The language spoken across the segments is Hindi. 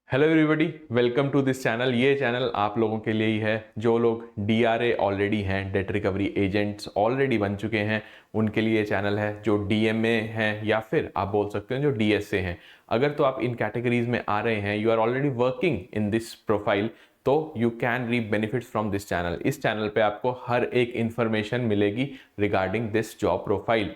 Hello everybody, welcome to this channel. ये चैनल आप लोगों के लिए ही है जो लोग डीआरए ऑलरेडी हैं, डेट रिकवरी एजेंट्स ऑलरेडी बन चुके हैं। उनके लिए ये चैनल है। जो डीएमए हैं या फिर आप बोल सकते हैं जो डीएसए हैं, अगर तो आप इन कैटेगरीज में आ रहे हैं, you are already working in this profile, तो you can reap benefits from this channel. इस चैनल पे आपको हर एक इंफॉर्मेशन मिलेगी रिगार्डिंग दिस जॉब प्रोफाइल।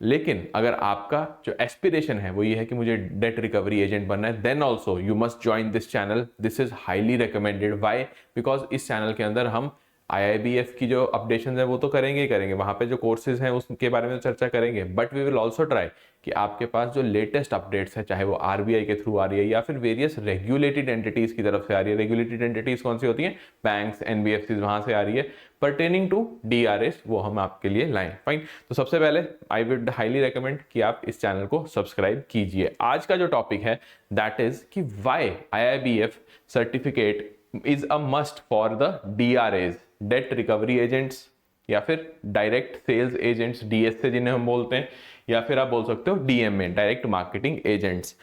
लेकिन अगर आपका जो एस्पिरेशन है वो ये है कि मुझे डेट रिकवरी एजेंट बनना है, then also you must join this channel. This is highly recommended. Why? Because इस चैनल के अंदर हम आईआईबीएफ की जो अपडेशन है वो तो करेंगे ही करेंगे, वहां पे जो कोर्सेज हैं उसके बारे में चर्चा करेंगे, but we will also try कि आपके पास जो लेटेस्ट अपडेट्स है, चाहे वो आरबीआई के थ्रू आ रही है या फिर वेरियस रेगुलेटेड एंटिटीज की तरफ से आ रही है। रेगुलेटेड एंटिटीज कौन सी होती हैं? बैंक्स, एनबीएफसी, वहां से आ रही है। पर्टेनिंग टू डीआरएस वो हम आपके लिए लाएं। फाइन। तो सबसे पहले आई वुड हाईली रेकमेंड कि आप इस चैनल को सब्सक्राइब कीजिए। आज का जो टॉपिक है दैट इज कि why IIBF certificate is a must for the DRS, date recovery agents या फिर डायरेक्ट सेल्स एजेंट्स, डीएसए जिन्हें हम बोलते हैं, या फिर आप बोल सकते हो DMA, direct marketing agents.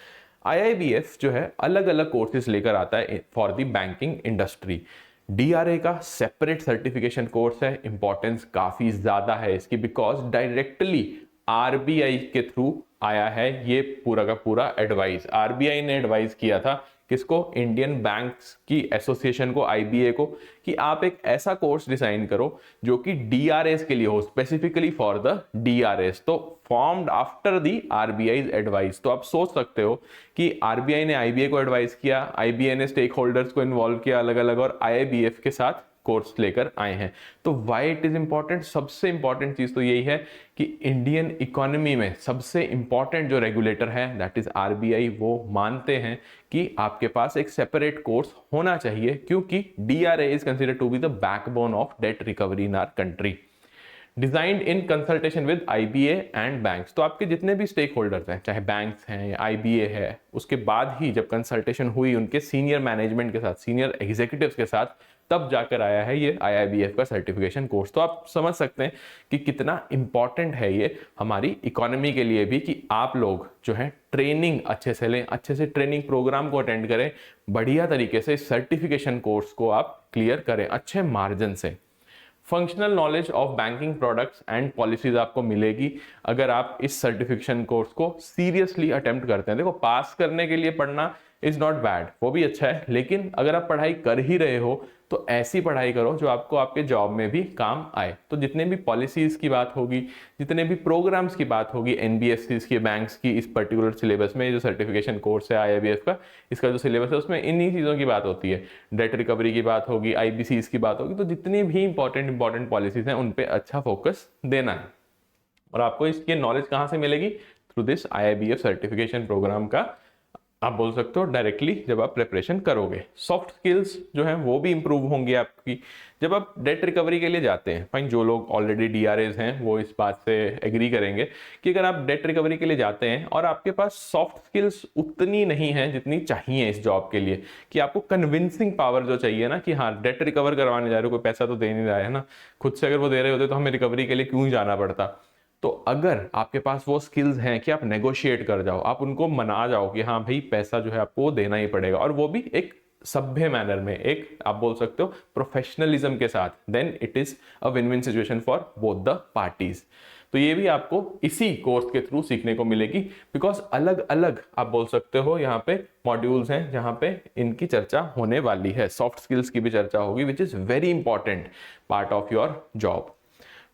IIBF जो है अलग अलग कोर्सेज लेकर आता है for the banking industry. DRA का सेपरेट सर्टिफिकेशन कोर्स है, इंपॉर्टेंस काफी ज्यादा है इसकी, बिकॉज डायरेक्टली आरबीआई के थ्रू आया है ये पूरा का पूरा एडवाइस। आरबीआई ने एडवाइस किया था किसको? इंडियन बैंक्स की एसोसिएशन को, आईबीए को, कि आप एक ऐसा कोर्स डिजाइन करो जो कि डीआरएस के लिए हो, स्पेसिफिकली फॉर द डीआरएस। तो formed after the RBI advice. तो आप सोच सकते हो कि आरबीआई ने आईबीए को एडवाइस किया, आईबीए ने स्टेक होल्डर्स को इन्वॉल्व किया अलग अलग, और आईआईबीएफ के साथ कोर्स लेकर आए हैं। तो व्हाई इट इज इंपॉर्टेंट? सबसे इंपॉर्टेंट चीज तो यही है कि इंडियन इकोनॉमी में सबसे इंपॉर्टेंट जो रेगुलेटर है दैट इज आरबीआई, वो मानते हैं कि आपके पास एक सेपरेट कोर्स होना चाहिए, क्योंकि DRA is considered to be the backbone of debt recovery in our country, designed in consultation with IBA and banks. तो आपके जितने भी स्टेक होल्डर्स हैं, चाहे बैंक्स हैं या आईबीए है, उसके बाद ही जब कंसल्टेशन हुई उनके सीनियर मैनेजमेंट के साथ, सीनियर एग्जीक्यूटिव्स के साथ, तब जाकर आया है ये आईआईबीएफ का सर्टिफिकेशन कोर्स। तो आप समझ सकते हैं कि कितना इंपॉर्टेंट है ये हमारी इकोनॉमी के लिए भी, कि आप लोग जो है ट्रेनिंग अच्छे से लें, अच्छे से ट्रेनिंग प्रोग्राम को अटेंड करें, बढ़िया तरीके से सर्टिफिकेशन कोर्स को आप क्लियर करें अच्छे मार्जिन से। Functional knowledge of banking products and policies आपको मिलेगी अगर आप इस सर्टिफिकेशन कोर्स को सीरियसली अटेम्प्ट करते हैं। देखो, पास करने के लिए पढ़ना इज नॉट बैड, वो भी अच्छा है, लेकिन अगर आप पढ़ाई कर ही रहे हो तो ऐसी पढ़ाई करो जो आपको आपके जॉब में भी काम आए। तो जितने भी पॉलिसीज की बात होगी, जितने भी प्रोग्राम्स की बात होगी, एनबीएफसीज की, बैंक्स की, इस पर्टिकुलर सिलेबस में जो सर्टिफिकेशन कोर्स है आईआईबीएफ का, इसका जो सिलेबस है उसमें इन्हीं चीज़ों की बात होती है। डेट रिकवरी की बात होगी, आईबीसीज की बात होगी। तो जितनी भी इंपॉर्टेंट पॉलिसीज हैं उन पे अच्छा फोकस देना है। और आपको इसकी नॉलेज कहाँ से मिलेगी? Through this IIBF certification programme का, आप बोल सकते हो डायरेक्टली जब आप प्रिपरेशन करोगे। सॉफ्ट स्किल्स जो हैं वो भी इंप्रूव होंगी आपकी जब आप डेट रिकवरी के लिए जाते हैं। फाइन, जो लोग ऑलरेडी डीआरएस हैं वो इस बात से एग्री करेंगे कि अगर आप डेट रिकवरी के लिए जाते हैं और आपके पास सॉफ्ट स्किल्स उतनी नहीं है जितनी चाहिए इस जॉब के लिए, कि आपको कन्विंसिंग पावर जो चाहिए ना, कि हाँ डेट रिकवर करवाने जा रहे हो, कोई पैसा तो दे नहीं रहा है ना, खुद से अगर वो दे रहे होते तो हमें रिकवरी के लिए क्यों ही जाना पड़ता। तो अगर आपके पास वो स्किल्स हैं कि आप नेगोशिएट कर जाओ, आप उनको मना जाओ कि हाँ भाई पैसा जो है आपको देना ही पड़ेगा, और वो भी एक सभ्य मैनर में, एक आप बोल सकते हो प्रोफेशनलिज्म के साथ, then it is a win win situation for both the parties. तो ये भी आपको इसी कोर्स के थ्रू सीखने को मिलेगी, बिकॉज अलग अलग आप बोल सकते हो यहाँ पे मॉड्यूल्स हैं जहाँ पे इनकी चर्चा होने वाली है। सॉफ्ट स्किल्स की भी चर्चा होगी, which is very important part of your job.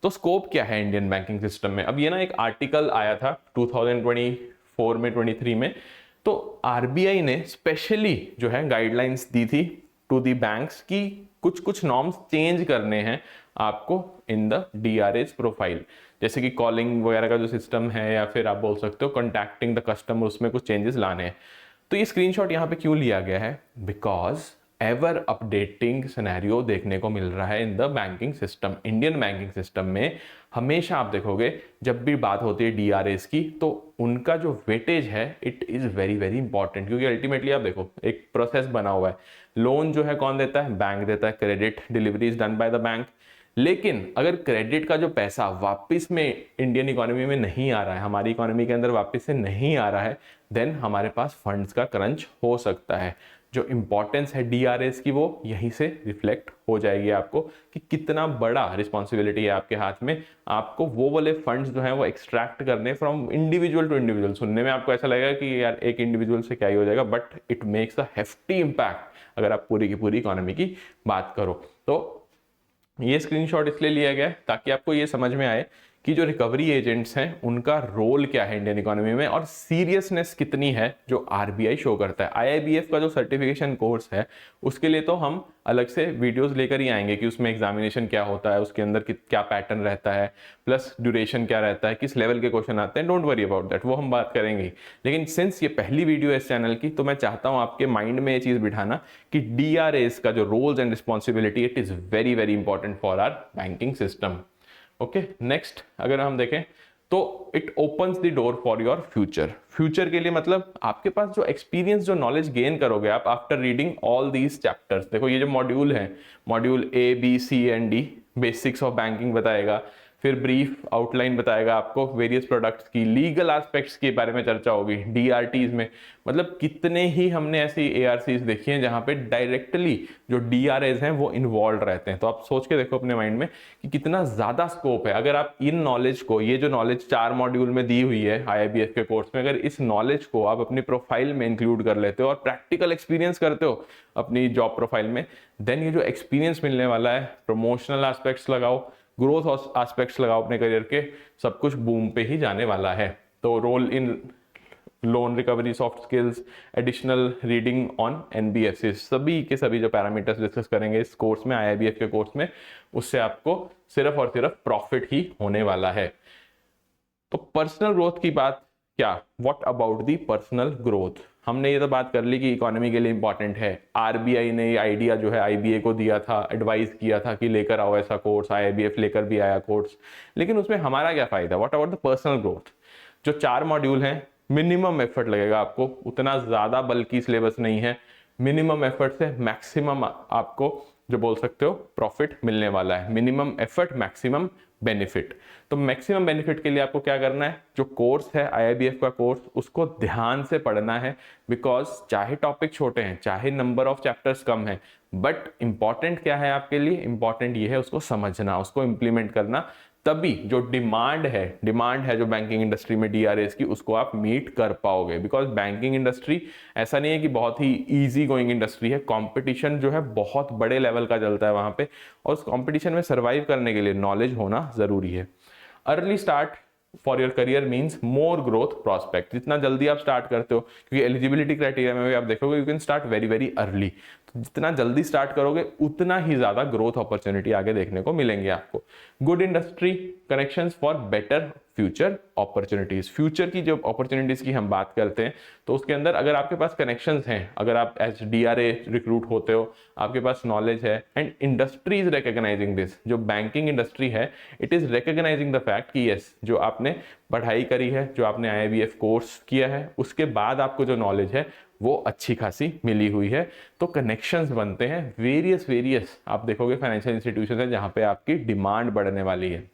तो स्कोप क्या है इंडियन बैंकिंग सिस्टम में? अब ये ना एक आर्टिकल आया था 2024 में, 23 में, तो आरबीआई ने स्पेशली जो है गाइडलाइंस दी थी टू दी बैंक्स की कुछ कुछ नॉर्म्स चेंज करने हैं आपको इन द डीआरएस प्रोफाइल, जैसे कि कॉलिंग वगैरह का जो सिस्टम है, या फिर आप बोल सकते हो कॉन्टैक्टिंग द कस्टमर, उसमें कुछ चेंजेस लाने हैं। तो ये स्क्रीनशॉट यहाँ पे क्यों लिया गया है? बिकॉज एवर अपडेटिंग सिनेरियो देखने को मिल रहा है in the banking system. Indian banking system में हमेशा आप देखोगे जब भी बात होती है डीआरएस की, तो उनका जो वेटेज है it is very very important, क्योंकि अल्टीमेटली आप देखो एक प्रोसेस बना हुआ है। लोन जो है कौन देता है? बैंक देता है। Credit delivery is done by the bank, लेकिन अगर क्रेडिट का जो पैसा वापस में इंडियन इकोनॉमी में नहीं आ रहा है, हमारी इकोनॉमी के अंदर वापस से नहीं आ रहा है, देन हमारे पास फंड्स का क्रंच हो सकता है। जो इंपॉर्टेंस है डीआरएस की वो यहीं से रिफ्लेक्ट हो जाएगी आपको कि कितना बड़ा रिस्पॉन्सिबिलिटी है आपके हाथ में, आपको वो वाले फंड्स जो हैं वो एक्सट्रैक्ट करने फ्रॉम इंडिविजुअल टू इंडिविजुअल। सुनने में आपको ऐसा लगेगा कि यार एक इंडिविजुअल से क्या ही हो जाएगा, but it makes a hefty impact अगर आप पूरी की पूरी इकोनॉमी की बात करो। तो ये स्क्रीनशॉट इसलिए लिया गया है ताकि आपको ये समझ में आए कि जो रिकवरी एजेंट्स हैं उनका रोल क्या है इंडियन इकोनॉमी में और सीरियसनेस कितनी है जो आरबीआई शो करता है। आईआईबीएफ का जो सर्टिफिकेशन कोर्स है उसके लिए तो हम अलग से वीडियोस लेकर ही आएंगे कि उसमें एग्जामिनेशन क्या होता है, उसके अंदर क्या पैटर्न रहता है, प्लस ड्यूरेशन क्या रहता है, किस लेवल के क्वेश्चन आते हैं। डोंट वरी अबाउट दैट, वो हम बात करेंगे ही। लेकिन सिंस ये पहली वीडियो है इस चैनल की, तो मैं चाहता हूं आपके माइंड में ये चीज बिठाना कि डीआरएस का जो roles and responsibility it is very very important for our banking system. Okay, next अगर हम देखें तो it opens the door for your future. Future के लिए मतलब आपके पास जो एक्सपीरियंस, जो नॉलेज गेन करोगे आप after reading all these chapters. देखो ये जो मॉड्यूल है, module A B C and D, basics of banking बताएगा, फिर ब्रीफ आउटलाइन बताएगा आपको वेरियस प्रोडक्ट्स की, लीगल एस्पेक्ट्स के बारे में चर्चा होगी, डीआरटीज में मतलब कितने ही हमने ऐसी एआरसीज देखी हैं जहां पे डायरेक्टली जो डीआरएस हैं वो इन्वॉल्व रहते हैं। तो आप सोच के देखो अपने माइंड में कि कितना ज्यादा स्कोप है। अगर आप इन नॉलेज को, ये जो नॉलेज 4 मॉड्यूल में दी हुई है आईआईबीएफ के कोर्स में, अगर इस नॉलेज को आप अपनी प्रोफाइल में इंक्लूड कर लेते हो और प्रैक्टिकल एक्सपीरियंस करते हो अपनी जॉब प्रोफाइल में, देन ये जो एक्सपीरियंस मिलने वाला है, प्रमोशनल एस्पेक्ट्स लगाओ, ग्रोथ एस्पेक्ट्स लगाओ अपने करियर के, सब कुछ बूम पे ही जाने वाला है। तो role in loan recovery, soft skills, additional reading on NBFC, सभी के सभी जो पैरामीटर्स डिस्कस करेंगे इस कोर्स में, आईआईबीएफ के कोर्स में, उससे आपको सिर्फ और सिर्फ प्रॉफिट ही होने वाला है। तो पर्सनल ग्रोथ की बात क्या, what about the personal growth? हमने ये तो बात कर ली कि इकोनॉमी के लिए इंपॉर्टेंट है। आरबीआई ने ये आइडिया जो है आईबीए को दिया था, एडवाइस किया था कि लेकर आओ ऐसा कोर्स, आईआईबीएफ लेकर भी आया कोर्स, लेकिन उसमें हमारा क्या फायदा? What about the personal growth? जो 4 मॉड्यूल हैं, मिनिमम एफर्ट लगेगा आपको, उतना ज्यादा बल्कि सिलेबस नहीं है, मिनिमम एफर्ट से मैक्सिमम आपको जो बोल सकते हो प्रॉफिट मिलने वाला है। Minimum effort maximum benefit. तो मैक्सिमम बेनिफिट के लिए आपको क्या करना है, जो कोर्स है आईआईबीएफ का कोर्स, उसको ध्यान से पढ़ना है। बिकॉज चाहे टॉपिक छोटे हैं, चाहे नंबर ऑफ चैप्टर्स कम है, बट इंपॉर्टेंट क्या है आपके लिए? इंपॉर्टेंट ये है उसको समझना, उसको इंप्लीमेंट करना। तभी जो डिमांड है जो बैंकिंग इंडस्ट्री में डीआरएस की, उसको आप मीट कर पाओगे। बिकॉज बैंकिंग इंडस्ट्री ऐसा नहीं है कि बहुत ही इजी गोइंग इंडस्ट्री है, कंपटीशन जो है बहुत बड़े लेवल का चलता है वहां पे, और उस कंपटीशन में सर्वाइव करने के लिए नॉलेज होना जरूरी है। Early start for your career means more growth prospect. जितना जल्दी आप स्टार्ट करते हो, क्योंकि एलिजिबिलिटी क्राइटेरिया में भी आप देखोगे you can start very very early, तो जितना जल्दी स्टार्ट करोगे उतना ही ज्यादा ग्रोथ अपॉर्चुनिटी आगे देखने को मिलेंगे आपको। Good industry connections for better future opportunities. Future की जो अपॉर्चुनिटीज की हम बात करते हैं तो उसके अंदर अगर आपके पास कनेक्शंस हैं, अगर आप एज डीआरए रिक्रूट होते हो, आपके पास नॉलेज है, and industry is recognising this, जो बैंकिंग इंडस्ट्री है it is recognising the fact कि यस, जो आपने पढ़ाई करी है, जो आपने आईआईबीएफ कोर्स किया है, उसके बाद आपको जो नॉलेज है वो अच्छी खासी मिली हुई है, तो कनेक्शंस बनते हैं। वेरियस आप देखोगे फाइनेंशियल इंस्टीट्यूशन है जहां पे आपकी डिमांड बढ़ने वाली है।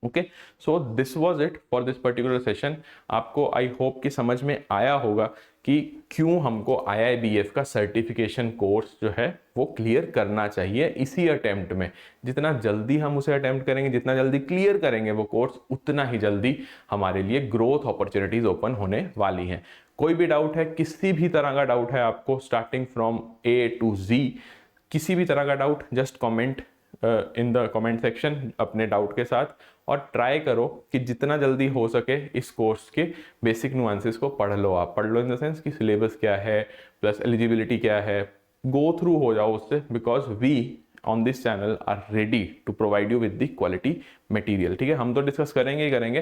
Okay, so this was it for this particular session. आपको आई होप कि समझ में आया होगा कि क्यों हमको आईआईबीएफ का सर्टिफिकेशन कोर्स जो है वो क्लियर करना चाहिए इसी अटेम्प्ट में। जितना जल्दी हम उसे अटेम्प्ट करेंगे, जितना जल्दी क्लियर करेंगे वो कोर्स, उतना ही जल्दी हमारे लिए ग्रोथ अपॉर्चुनिटीज ओपन होने वाली हैं। कोई भी डाउट है, किसी भी तरह का डाउट है आपको, स्टार्टिंग फ्रॉम ए टू जी, किसी भी तरह का doubt, just comment in the comment section अपने डाउट के साथ, और ट्राई करो कि जितना जल्दी हो सके इस कोर्स के बेसिक नुआंसेस को पढ़ लो। आप पढ़ लो इन द सेंस कि सिलेबस क्या है, प्लस एलिजिबिलिटी क्या है, गो थ्रू हो जाओ उससे। Because we on this channel are ready to provide you with the quality material. ठीक है, हम तो डिस्कस करेंगे ही करेंगे,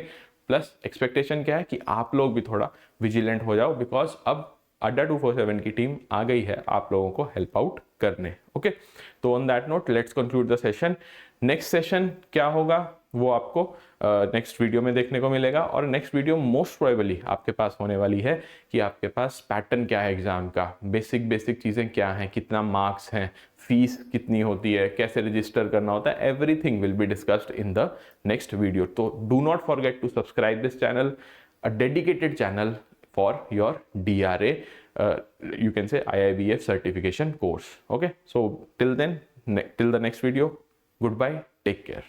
प्लस एक्सपेक्टेशन क्या है कि आप लोग भी थोड़ा विजिलेंट हो जाओ, बिकॉज अब अड्डा 247 की टीम आ गई है आप लोगों को हेल्प आउट करने। ओके, तो on that note let's conclude the session. Next session क्या होगा वो आपको नेक्स्ट वीडियो में देखने को मिलेगा। और नेक्स्ट वीडियो मोस्ट प्रोबेबली आपके पास होने वाली है कि आपके पास पैटर्न क्या है एग्जाम का, बेसिक चीज़ें क्या हैं, कितना मार्क्स हैं, फीस कितनी होती है, कैसे रजिस्टर करना होता है, everything will be discussed in the next video. तो do not forget to subscribe this channel, a dedicated channel for your DRA, you can say IIBF certification course. Okay, so till then, till the next video, goodbye, take care.